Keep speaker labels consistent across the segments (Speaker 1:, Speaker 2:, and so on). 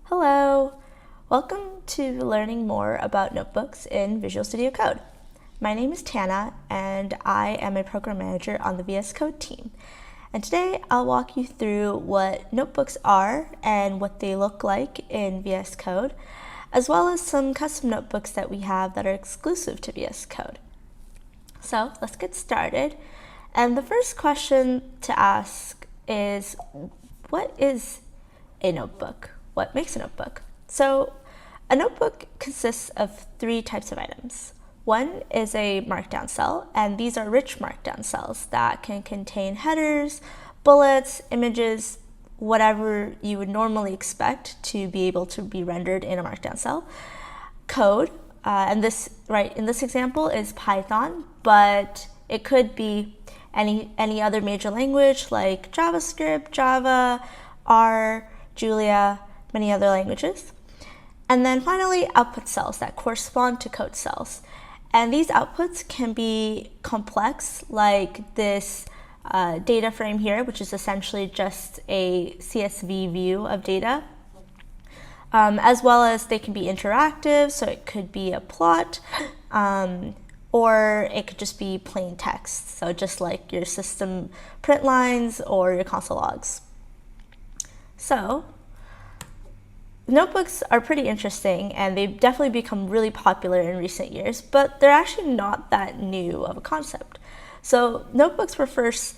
Speaker 1: Hello! Welcome to learning more about notebooks in Visual Studio Code. My name is Tana, and I am a program manager on the VS Code team. And today I'll walk you through what notebooks are and what they look like in VS Code, as well as some custom notebooks that we have that are exclusive to VS Code. So let's get started. And the first question to ask is, what is a notebook? What makes a notebook? So a notebook consists of three types of items. One is a markdown cell, and these are rich markdown cells that can contain headers, bullets, images, whatever you would normally expect to be able to be rendered in a markdown cell. Code, and this in this example is Python, but it could be any other major language like JavaScript, Java, R, Julia, many other languages. And then finally, output cells that correspond to code cells. And these outputs can be complex, like this data frame here, which is essentially just a CSV view of data, as well as they can be interactive, so it could be a plot, or it could just be plain text, so just like your system print lines or your console logs. So notebooks are pretty interesting, and they've definitely become really popular in recent years, but they're actually not that new of a concept. So notebooks were first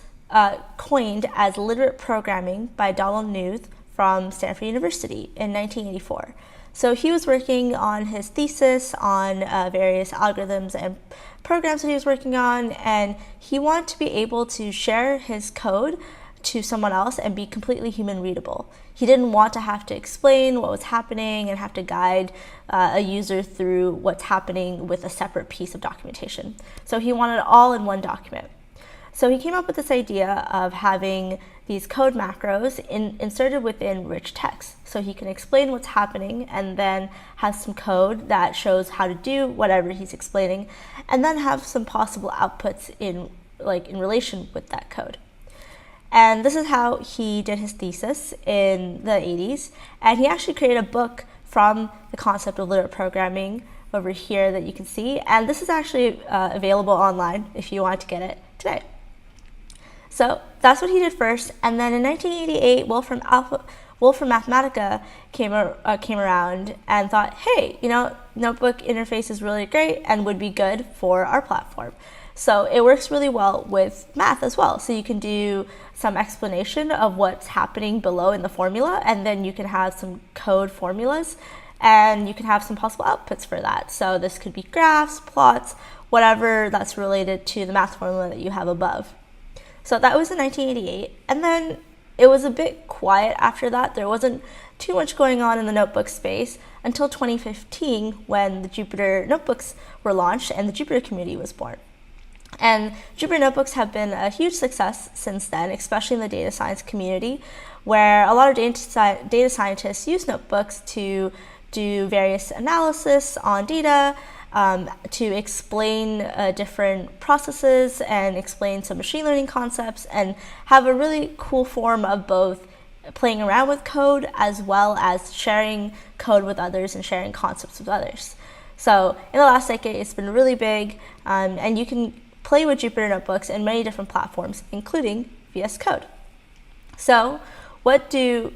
Speaker 1: coined as literate programming by Donald Knuth from Stanford University in 1984. So he was working on his thesis on various algorithms and programs that he was working on, and he wanted to be able to share his code to someone else and be completely human readable. He didn't want to have to explain what was happening and have to guide a user through what's happening with a separate piece of documentation. So he wanted it all in one document. So he came up with this idea of having these code macros inserted within rich text. So he can explain what's happening and then have some code that shows how to do whatever he's explaining, and then have some possible outputs in relation with that code. And this is how he did his thesis in the 80s. And he actually created a book from the concept of literate programming over here that you can see. And this is actually available online if you want to get it today. So that's what he did first. And then in 1988, Wolfram Mathematica came around and thought, hey, notebook interface is really great and would be good for our platform. So it works really well with math as well. So you can do some explanation of what's happening below in the formula, and then you can have some code formulas, and you can have some possible outputs for that. So this could be graphs, plots, whatever that's related to the math formula that you have above. So that was in 1988, and then it was a bit quiet after that. There wasn't too much going on in the notebook space until 2015, when the Jupyter notebooks were launched and the Jupyter community was born. And Jupyter Notebooks have been a huge success since then, especially in the data science community, where a lot of data scientists use notebooks to do various analysis on data, to explain different processes and explain some machine learning concepts, and have a really cool form of both playing around with code as well as sharing code with others and sharing concepts with others. So in the last decade, it's been really big, and you can play with Jupyter Notebooks in many different platforms, including VS Code. So what do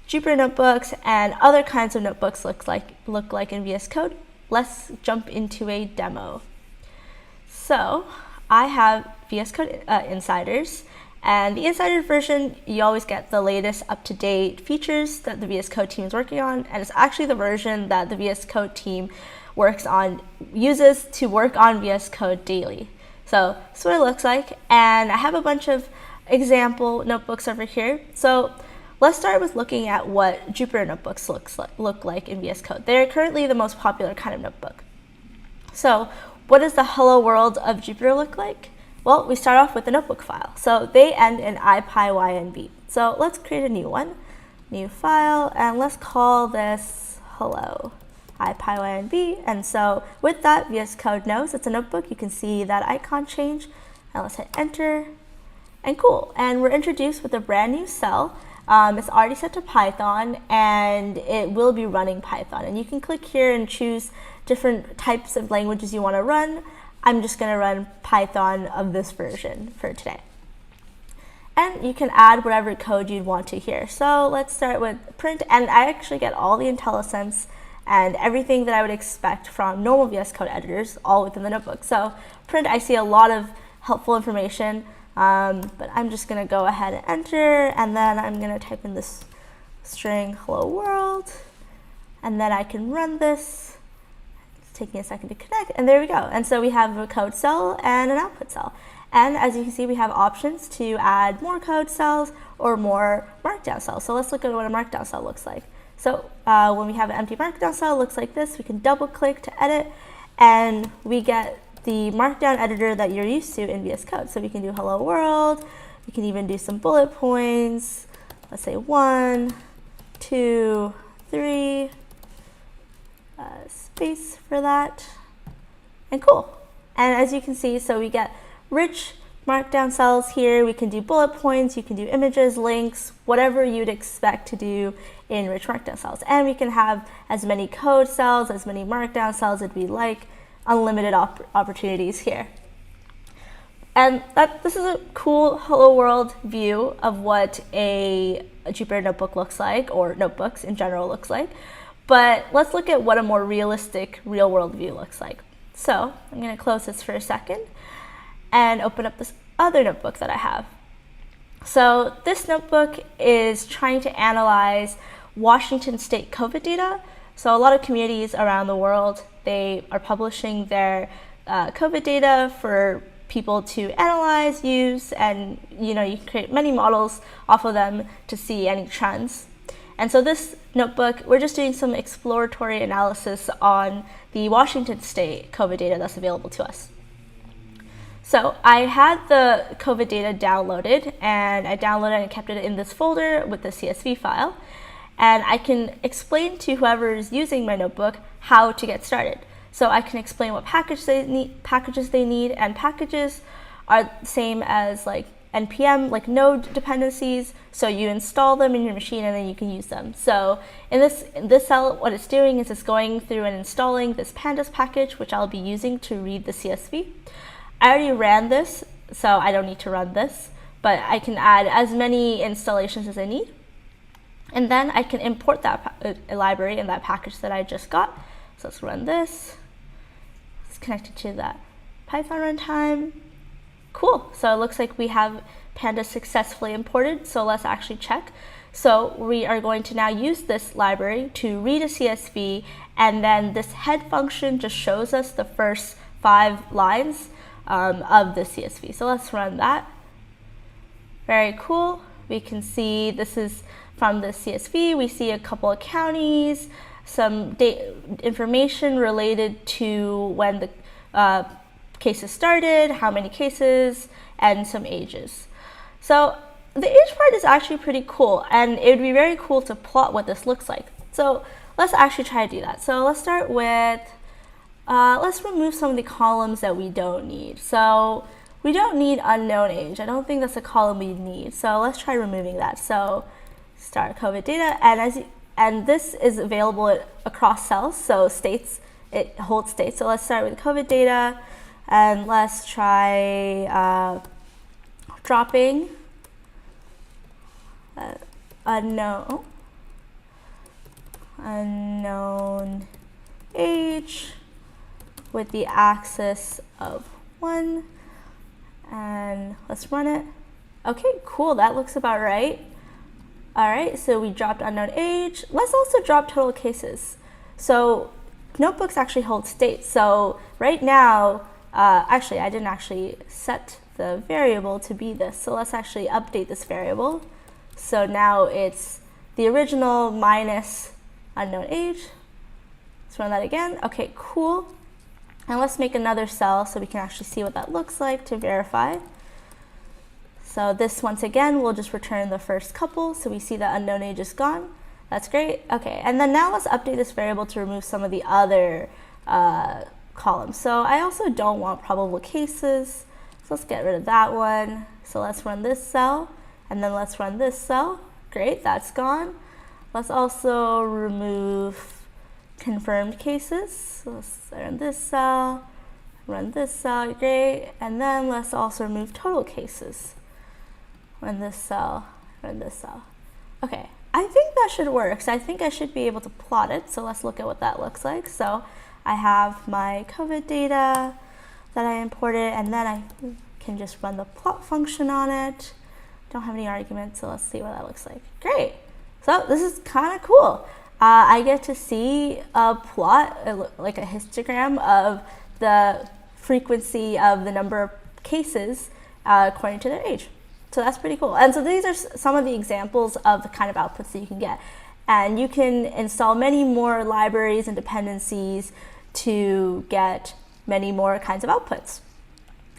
Speaker 1: Jupyter Notebooks and other kinds of notebooks look like in VS Code? Let's jump into a demo. So I have VS Code Insiders, and the Insider version, you always get the latest up-to-date features that the VS Code team is working on, and it's actually the version that the VS Code team uses to work on VS Code daily. So that's what it looks like, and I have a bunch of example notebooks over here. So let's start with looking at what Jupyter Notebooks look like in VS Code. They're currently the most popular kind of notebook. So what does the hello world of Jupyter look like? Well, we start off with the notebook file. So they end in IPyYNB. So let's create a new one, new file, and let's call this hello. IPyYNB, and so with that, VS Code knows it's a notebook. You can see that icon change, and let's hit enter, and cool. And we're introduced with a brand new cell It's already set to Python, and it will be running Python. And you can click here and choose different types of languages you want to run. I'm just going to run Python of this version for today. And you can add whatever code you'd want to here. So let's start with print, and I actually get all the IntelliSense and everything that I would expect from normal VS Code editors all within the notebook. So print, I see a lot of helpful information, but I'm just going to go ahead and enter, and then I'm going to type in this string hello world, and then I can run this. It's taking a second to connect, and there we go. And so we have a code cell and an output cell. And as you can see, we have options to add more code cells or more markdown cells. So let's look at what a markdown cell looks like. So when we have an empty markdown cell, it looks like this. We can double click to edit, and we get the markdown editor that you're used to in VS Code. So we can do hello world. We can even do some bullet points. Let's say 1, 2, 3, space for that, and cool. And as you can see, so we get rich markdown cells here. We can do bullet points, you can do images, links, whatever you'd expect to do in rich markdown cells. And we can have as many code cells, as many markdown cells as we like, unlimited opportunities here. And this is a cool hello world view of what a Jupyter notebook looks like, or notebooks in general looks like. But let's look at what a more realistic real world view looks like. So I'm going to close this for a second and open up this other notebook that I have. So this notebook is trying to analyze Washington State COVID data. So a lot of communities around the world, they are publishing their COVID data for people to analyze, use, and you can create many models off of them to see any trends. And so this notebook, we're just doing some exploratory analysis on the Washington State COVID data that's available to us. So I had the COVID data downloaded, and I downloaded and kept it in this folder with the CSV file. And I can explain to whoever is using my notebook how to get started. So I can explain what packages they need, and packages are the same as like NPM, like node dependencies. So you install them in your machine and then you can use them. So in this cell, what it's doing is it's going through and installing this pandas package, which I'll be using to read the CSV. I already ran this, so I don't need to run this, but I can add as many installations as I need. And then I can import that library and that package that I just got. So let's run this. It's connected to that Python runtime. Cool, so it looks like we have pandas successfully imported, so let's actually check. So we are going to now use this library to read a CSV, and then this head function just shows us the first 5 lines of the CSV. So let's run that. Very cool. We can see this is from the CSV. We see a couple of counties, some information related to when the cases started, how many cases, and some ages. So the age part is actually pretty cool, and it would be very cool to plot what this looks like. So let's actually try to do that. So let's start with, let's remove some of the columns that we don't need. So we don't need unknown age. I don't think that's a column we need. So let's try removing that. So start COVID data, and this is available across cells, so states, it holds states. So let's start with COVID data, and let's try dropping unknown age with the axis of 1, and let's run it. Okay, cool, that looks about right. All right, so we dropped unknown age. Let's also drop total cases. So notebooks actually hold states. So right now, actually, I didn't actually set the variable to be this. So let's actually update this variable. So now it's the original minus unknown age. Let's run that again. Okay, cool. And let's make another cell so we can actually see what that looks like to verify. So this, once again, will just return the first couple. So we see that unknown age is gone. That's great. Okay, and then now let's update this variable to remove some of the other columns. So I also don't want probable cases. So let's get rid of that one. So let's run this cell, and then let's run this cell. Great, that's gone. Let's also remove confirmed cases. So let's run this cell, great. And then let's also remove total cases. Run this cell. Okay, I think that should work. So I think I should be able to plot it. So let's look at what that looks like. So I have my COVID data that I imported, and then I can just run the plot function on it. Don't have any arguments, so let's see what that looks like. Great. So this is kind of cool. I get to see a plot, like a histogram of the frequency of the number of cases according to their age. So that's pretty cool. And so these are some of the examples of the kind of outputs that you can get. And you can install many more libraries and dependencies to get many more kinds of outputs.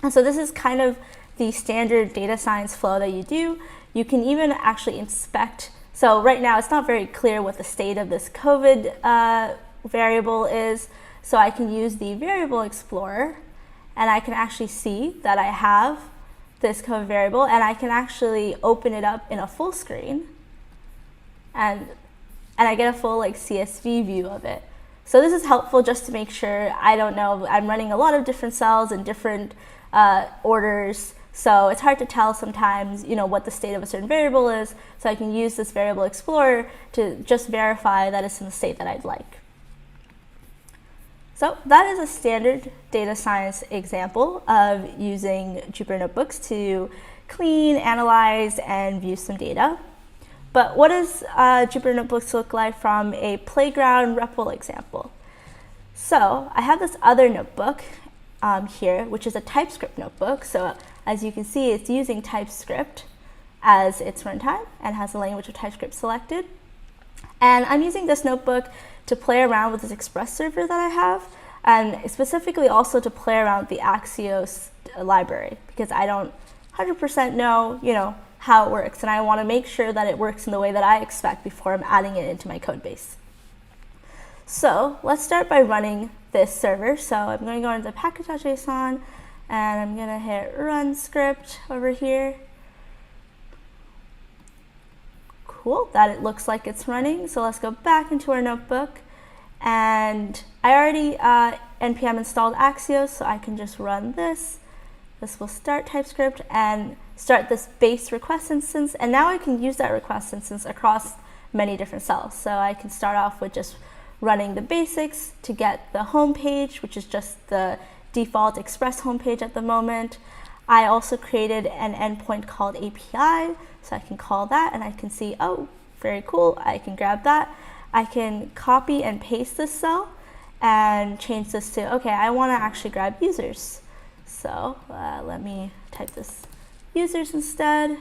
Speaker 1: And so this is kind of the standard data science flow that you do. You can even actually inspect. So right now it's not very clear what the state of this COVID variable is. So I can use the variable explorer, and I can actually see that I have this COVID variable, and I can actually open it up in a full screen, and I get a full like CSV view of it. So this is helpful just to make sure I'm running a lot of different cells and different orders. So it's hard to tell sometimes, what the state of a certain variable is. So I can use this variable explorer to just verify that it's in the state that I'd like. So that is a standard data science example of using Jupyter Notebooks to clean, analyze, and view some data. But what does Jupyter Notebooks look like from a playground REPL example? So I have this other notebook here, which is a TypeScript notebook. So as you can see, it's using TypeScript as its runtime and has the language of TypeScript selected. And I'm using this notebook to play around with this Express server that I have, and specifically also to play around with the Axios library, because I don't 100% know, how it works, and I want to make sure that it works in the way that I expect before I'm adding it into my code base. So let's start by running this server. So I'm going to go into package.json, and I'm going to hit run script over here. Cool, that it looks like it's running. So let's go back into our notebook, and I already npm installed Axios, so I can just run this. This will start TypeScript and start this base request instance, and now I can use that request instance across many different cells. So I can start off with just running the basics to get the home page, which is just the default Express homepage at the moment. I also created an endpoint called API, so I can call that and I can see, oh, very cool, I can grab that. I can copy and paste this cell and change this to, okay, I want to actually grab users. So let me type this users instead,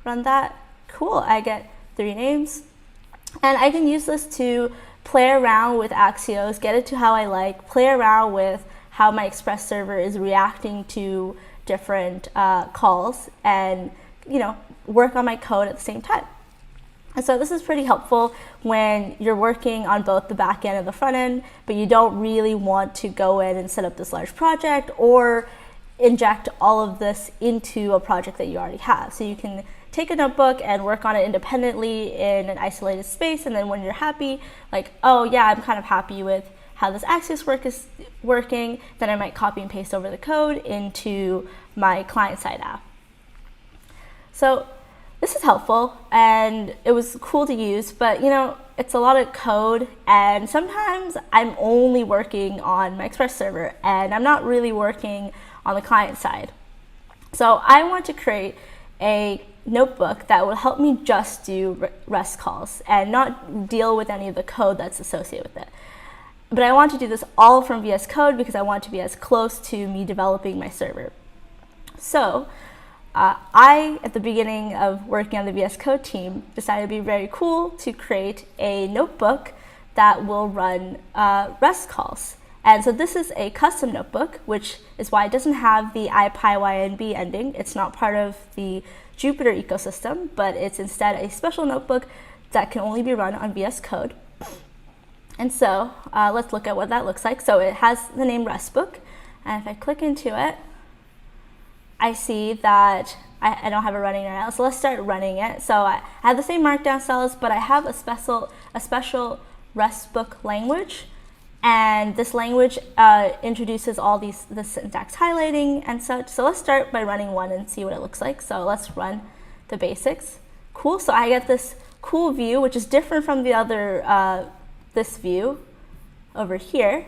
Speaker 1: run that. Cool, I get 3 names. And I can use this to play around with Axios, get it to how I like, play around with how my Express server is reacting to different calls, and work on my code at the same time. And so this is pretty helpful when you're working on both the back end and the front end, but you don't really want to go in and set up this large project or inject all of this into a project that you already have. So you can take a notebook and work on it independently in an isolated space, and then when you're happy, like, oh yeah, I'm kind of happy with how this Axios work is working, then I might copy and paste over the code into my client-side app. So this is helpful, and it was cool to use, but it's a lot of code, and sometimes I'm only working on my Express server, and I'm not really working on the client side. So I want to create a notebook that will help me just do REST calls and not deal with any of the code that's associated with it. But I want to do this all from VS Code because I want to be as close to me developing my server. So at the beginning of working on the VS Code team, decided it'd be very cool to create a notebook that will run REST calls. And so this is a custom notebook, which is why it doesn't have the IPyYNB ending. It's not part of the Jupyter ecosystem, but it's instead a special notebook that can only be run on VS Code. And so let's look at what that looks like. So it has the name RESTbook, and if I click into it, I see that I don't have it running right now. So let's start running it. So I have the same markdown cells, but I have a special REST book language. And this language introduces all the syntax highlighting and such. So let's start by running one and see what it looks like. So let's run the basics. Cool, so I get this cool view, which is different from the other, this view over here.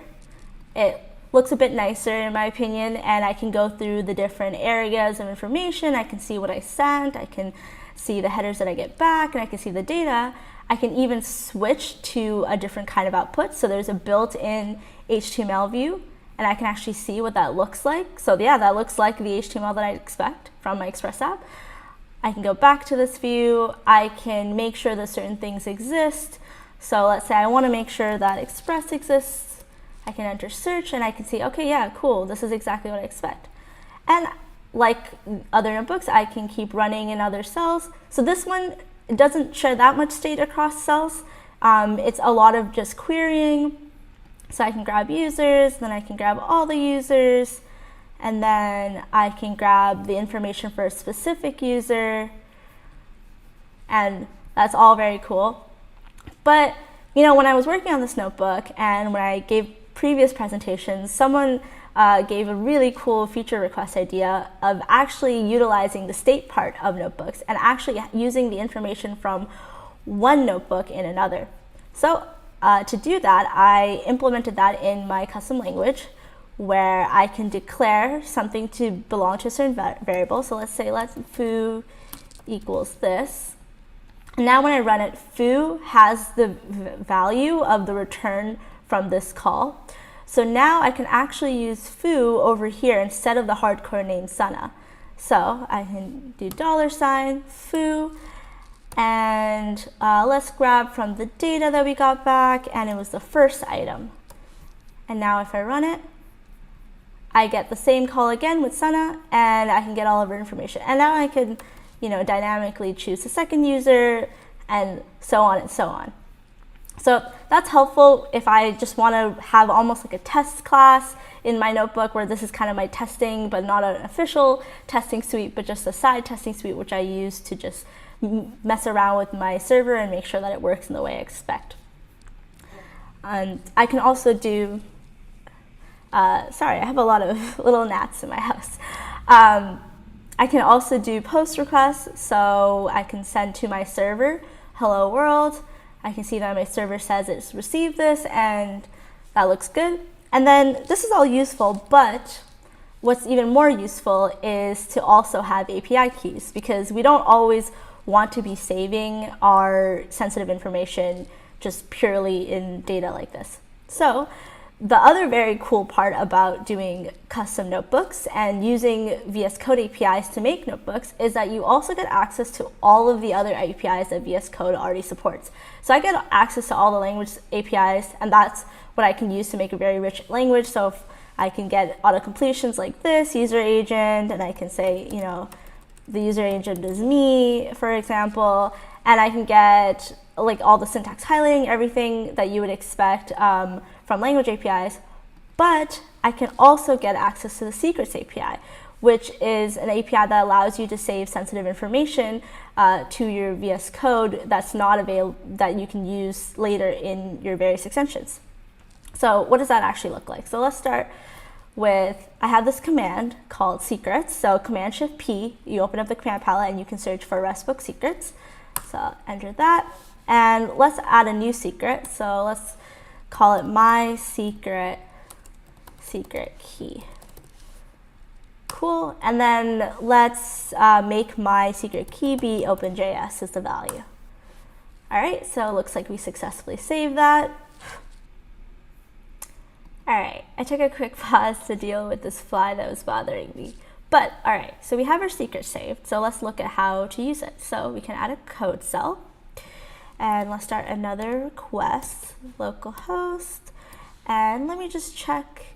Speaker 1: It looks a bit nicer in my opinion, and I can go through the different areas of information. I can see what I sent, I can see the headers that I get back, and I can see the data. I can even switch to a different kind of output. So there's a built-in HTML view, and I can actually see what that looks like. So yeah, that looks like the HTML that I expect from my Express app. I can go back to this view. I can make sure that certain things exist. So let's say I want to make sure that Express exists. I can enter search, and I can see, okay, yeah, cool, this is exactly what I expect. And like other notebooks, I can keep running in other cells. So this one, it doesn't share that much state across cells. It's a lot of just querying. So I can grab users, then I can grab all the users, and then I can grab the information for a specific user, and that's all very cool. But you know, when I was working on this notebook and when I gave previous presentations, someone gave a really cool feature request idea of actually utilizing the state part of notebooks and actually using the information from one notebook in another. So to do that, I implemented that in my custom language where I can declare something to belong to a certain variable. So let's say foo equals this. And now when I run it, foo has the value of the return from this call. So now I can actually use foo over here instead of the hardcore name Sana. So I can do $foo, and let's grab from the data that we got back, and it was the first item. And now if I run it, I get the same call again with Sana, and I can get all of her information. And now I can, you know, dynamically choose the second user, and so on and so on. So that's helpful if I just want to have almost like a test class in my notebook where this is kind of my testing, but not an official testing suite, but just a side testing suite, which I use to just mess around with my server and make sure that it works in the way I expect. And I can also do, sorry, I have a lot of little gnats in my house. I can also do post requests, so I can send to my server, hello world. I can see that my server says it's received this, and that looks good. And then this is all useful, but what's even more useful is to also have API keys, because we don't always want to be saving our sensitive information just purely in data like this. So the other very cool part about doing custom notebooks and using VS Code APIs to make notebooks is that you also get access to all of the other APIs that VS Code already supports. So I get access to all the language APIs, and that's what I can use to make a very rich language. So if I can get auto completions like this, user agent, and I can say, you know, the user agent is me, for example, and I can get like all the syntax highlighting, everything that you would expect from language APIs, but I can also get access to the secrets API, which is an API that allows you to save sensitive information to your VS Code that's not available, that you can use later in your various extensions. So what does that actually look like? So let's start with, I have this command called secrets. So Command-Shift-P, you open up the command palette and you can search for RESTbook secrets. So I'll enter that, and let's add a new secret. So let's call it my secret key. Cool, and then let's make my secret key be OpenJS as the value. All right, so it looks like we successfully saved that. All right, I took a quick pause to deal with this fly that was bothering me. But all right, so we have our secret saved, so let's look at how to use it. So we can add a code cell, and let's start another request, localhost, and let me just check.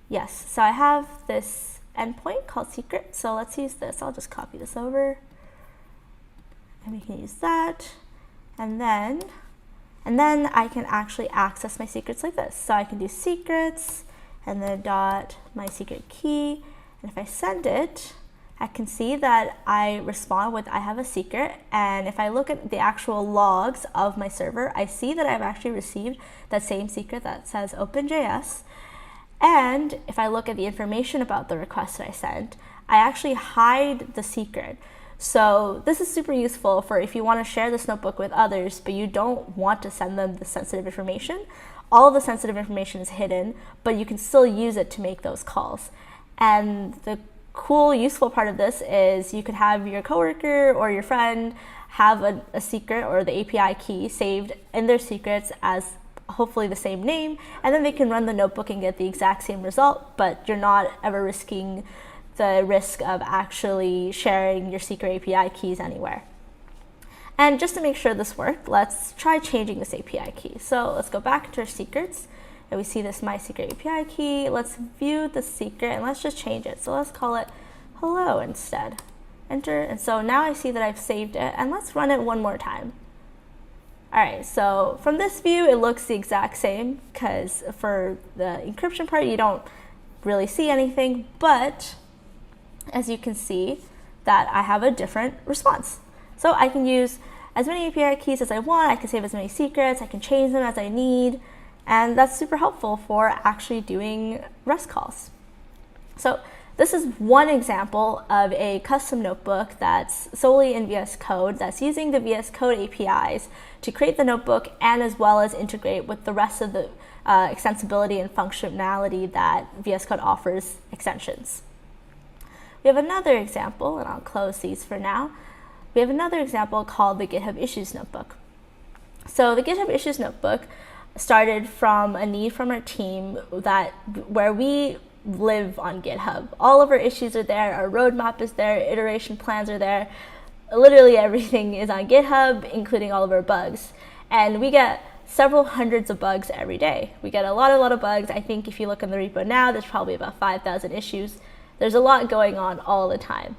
Speaker 1: Yes, so I have this endpoint called secret, so let's use this. I'll just copy this over, and we can use that, and then I can actually access my secrets like this. So I can do secrets, and then dot my secret key, and if I send it, I can see that I respond with I have a secret, and if I look at the actual logs of my server, I see that I've actually received that same secret that says OpenJS. And if I look at the information about the request that I sent, I actually hide the secret. So this is super useful for if you want to share this notebook with others, but you don't want to send them the sensitive information. All of the sensitive information is hidden, but you can still use it to make those calls. And the cool, useful part of this is you could have your coworker or your friend have a secret or the API key saved in their secrets as hopefully the same name, and then they can run the notebook and get the exact same result, but you're not ever risking the risk of actually sharing your secret API keys anywhere. And just to make sure this worked, let's try changing this API key. So let's go back to our secrets, and we see this my secret API key. Let's view the secret, and let's just change it. So let's call it hello instead. Enter, and so now I see that I've saved it, and let's run it one more time. All right, so from this view, it looks the exact same because for the encryption part, you don't really see anything, but as you can see that I have a different response. So I can use as many API keys as I want, I can save as many secrets, I can change them as I need, and that's super helpful for actually doing REST calls. So this is one example of a custom notebook that's solely in VS Code that's using the VS Code APIs to create the notebook and as well as integrate with the rest of the extensibility and functionality that VS Code offers extensions. We have another example, and I'll close these for now. We have another example called the GitHub Issues Notebook. So the GitHub Issues Notebook started from a need from our team where we live on GitHub. All of our issues are there, our roadmap is there, iteration plans are there. Literally everything is on GitHub, including all of our bugs. And we get several hundreds of bugs every day. We get a lot of bugs. I think if you look in the repo now, there's probably about 5,000 issues. There's a lot going on all the time.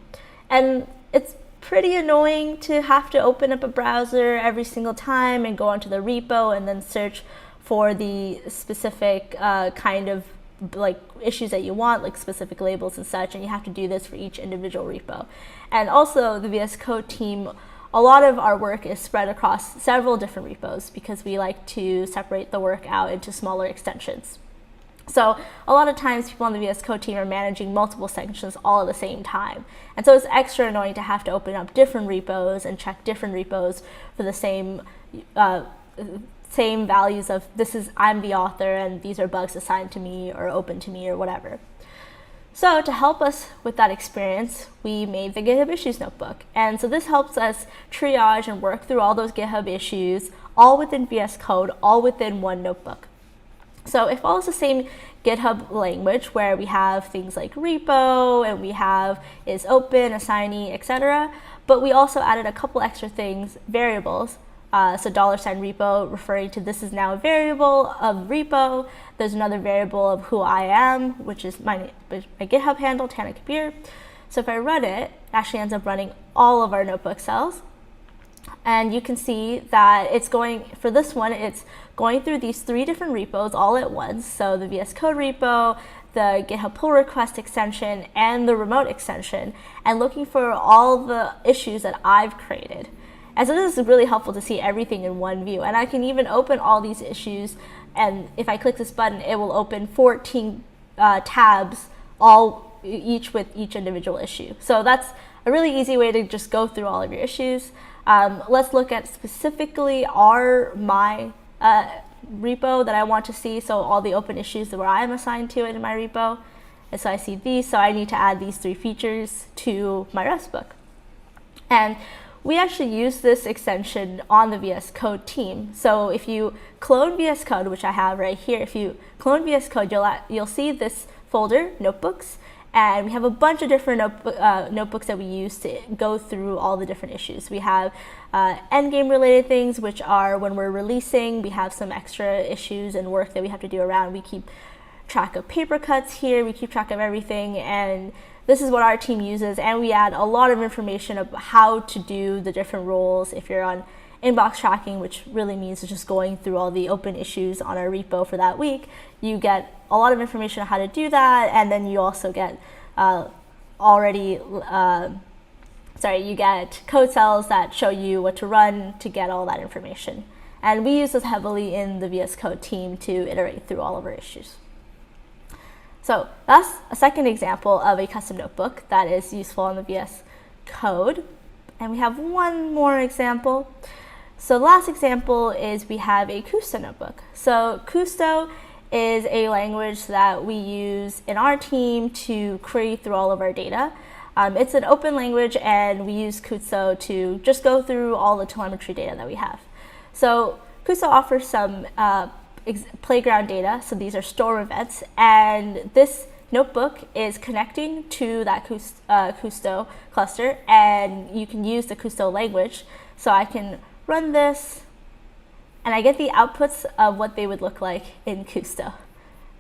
Speaker 1: And it's pretty annoying to have to open up a browser every single time and go onto the repo and then search for the specific kind of like issues that you want, like specific labels and such, and you have to do this for each individual repo. And also the VS Code team, a lot of our work is spread across several different repos because we like to separate the work out into smaller extensions. So a lot of times people on the VS Code team are managing multiple sections all at the same time. And so it's extra annoying to have to open up different repos and check different repos for the same values of I'm the author and these are bugs assigned to me or open to me or whatever. So to help us with that experience, we made the GitHub Issues Notebook. And so this helps us triage and work through all those GitHub issues, all within VS Code, all within one notebook. So it follows the same GitHub language where we have things like repo and we have is open, assignee, etc. But we also added a couple extra things, variables. So $repo referring to this is now a variable of repo. There's another variable of who I am, which is my GitHub handle, Tana Kabir. So if I run it, it actually ends up running all of our notebook cells. And you can see that it's going, for this one, it's going through these 3 different repos all at once. So the VS Code repo, the GitHub pull request extension, and the remote extension, and looking for all the issues that I've created. And so this is really helpful to see everything in one view. And I can even open all these issues, and if I click this button, it will open 14 tabs, each with each individual issue. So that's a really easy way to just go through all of your issues. Let's look at specifically my repo that I want to see, so all the open issues where I'm assigned to it in my repo. And so I see these, so I need to add these 3 features to my REST book. And we actually use this extension on the VS Code team. So if you clone VS Code, which I have right here, if you clone VS Code, you'll see this folder, notebooks, and we have a bunch of different notebooks that we use to go through all the different issues. We have endgame related things, which are when we're releasing, we have some extra issues and work that we have to do around. We keep track of paper cuts here, we keep track of everything, and this is what our team uses, and we add a lot of information of how to do the different roles. If you're on inbox tracking, which really means just going through all the open issues on our repo for that week, you get a lot of information on how to do that, and then you also get all already, you get code cells that show you what to run to get all that information. And we use this heavily in the VS Code team to iterate through all of our issues. So that's a second example of a custom notebook that is useful in the VS Code. And we have one more example. So the last example is we have a Kusto notebook. So Kusto is a language that we use in our team to query through all of our data. It's an open language, and we use Kusto to just go through all the telemetry data that we have. So Kusto offers some playground data, so these are storm events, and this notebook is connecting to that Kusto cluster, and you can use the Kusto language. So I can run this, and I get the outputs of what they would look like in Kusto.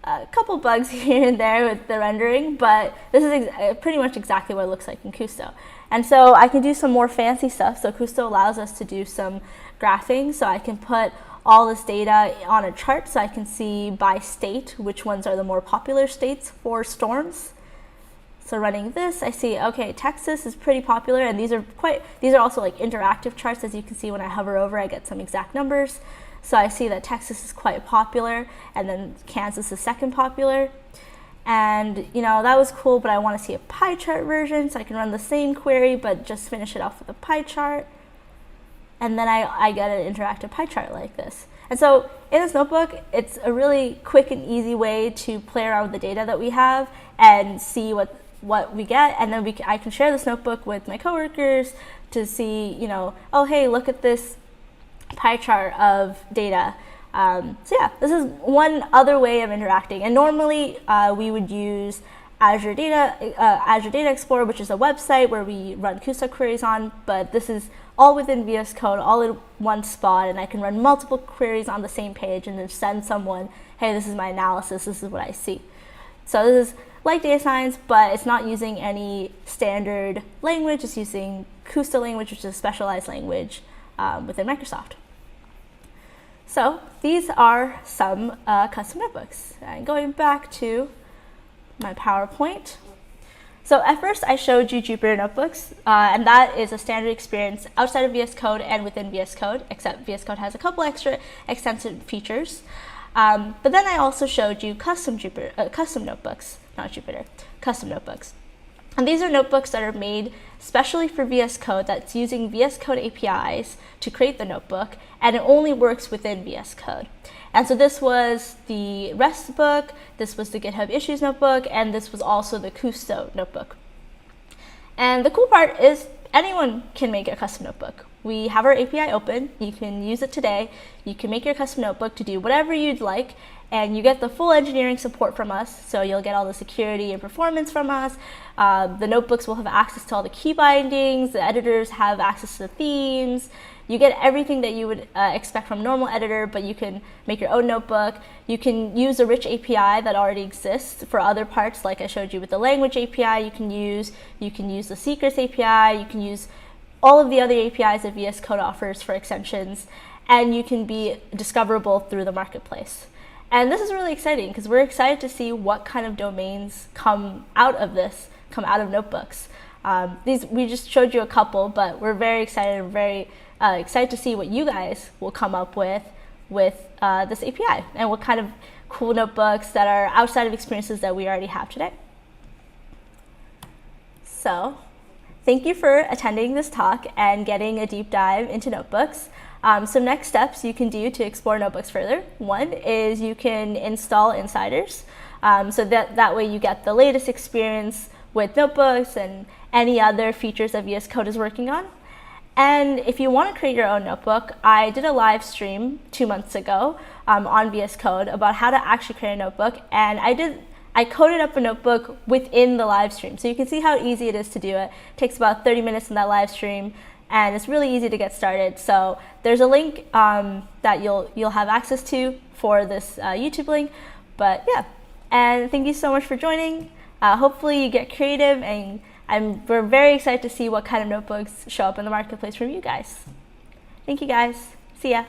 Speaker 1: A couple bugs here and there with the rendering, but this is pretty much exactly what it looks like in Kusto. And so I can do some more fancy stuff. So Kusto allows us to do some graphing, so I can put all this data on a chart so I can see by state which ones are the more popular states for storms. So running this, I see, okay, Texas is pretty popular, and these are also like interactive charts. As you can see, when I hover over, I get some exact numbers. So I see that Texas is quite popular, and then Kansas is second popular. And that was cool, but I want to see a pie chart version, so I can run the same query, but just finish it off with a pie chart. And then I get an interactive pie chart like this. And so in this notebook, it's a really quick and easy way to play around with the data that we have and see what we get. And then I can share this notebook with my coworkers to see, oh, hey, look at this pie chart of data. So yeah, this is one other way of interacting. And normally we would use Azure Data Explorer, which is a website where we run Kusto queries on, but this is all within VS Code, all in one spot, and I can run multiple queries on the same page and then send someone, hey, this is my analysis, this is what I see. So this is like data science, but it's not using any standard language, it's using Kusto language, which is a specialized language within Microsoft. So these are some custom notebooks. And going back to my PowerPoint. So at first I showed you Jupyter Notebooks, and that is a standard experience outside of VS Code and within VS Code, except VS Code has a couple extra extensive features. But then I also showed you custom notebooks, not Jupyter, custom notebooks. And these are notebooks that are made specially for VS Code, that's using VS Code APIs to create the notebook, and it only works within VS Code. And so this was the REST book, this was the GitHub Issues notebook, and this was also the Kusto notebook. And the cool part is anyone can make a custom notebook. We have our API open, you can use it today, you can make your custom notebook to do whatever you'd like, and you get the full engineering support from us, so you'll get all the security and performance from us. The notebooks will have access to all the key bindings, the editors have access to the themes. You get everything that you would expect from a normal editor, but you can make your own notebook. You can use a rich API that already exists for other parts, like I showed you with the language API you can use the secrets API, you can use all of the other APIs that VS Code offers for extensions, and you can be discoverable through the marketplace. And this is really exciting because we're excited to see what kind of domains come out of notebooks. We just showed you a couple, but we're very excited to see what you guys will come up with this API and what kind of cool notebooks that are outside of experiences that we already have today. So thank you for attending this talk and getting a deep dive into notebooks. Some next steps you can do to explore notebooks further. One is you can install Insiders, so that way you get the latest experience with notebooks and any other features that VS Code is working on. And if you want to create your own notebook, I did a live stream 2 months ago on VS Code about how to actually create a notebook, and I coded up a notebook within the live stream. So you can see how easy it is to do it. It takes about 30 minutes in that live stream, and it's really easy to get started. So there's a link that you'll have access to for this YouTube link. But yeah, and thank you so much for joining. Hopefully you get creative, and we're very excited to see what kind of notebooks show up in the marketplace from you guys. Thank you guys. See ya.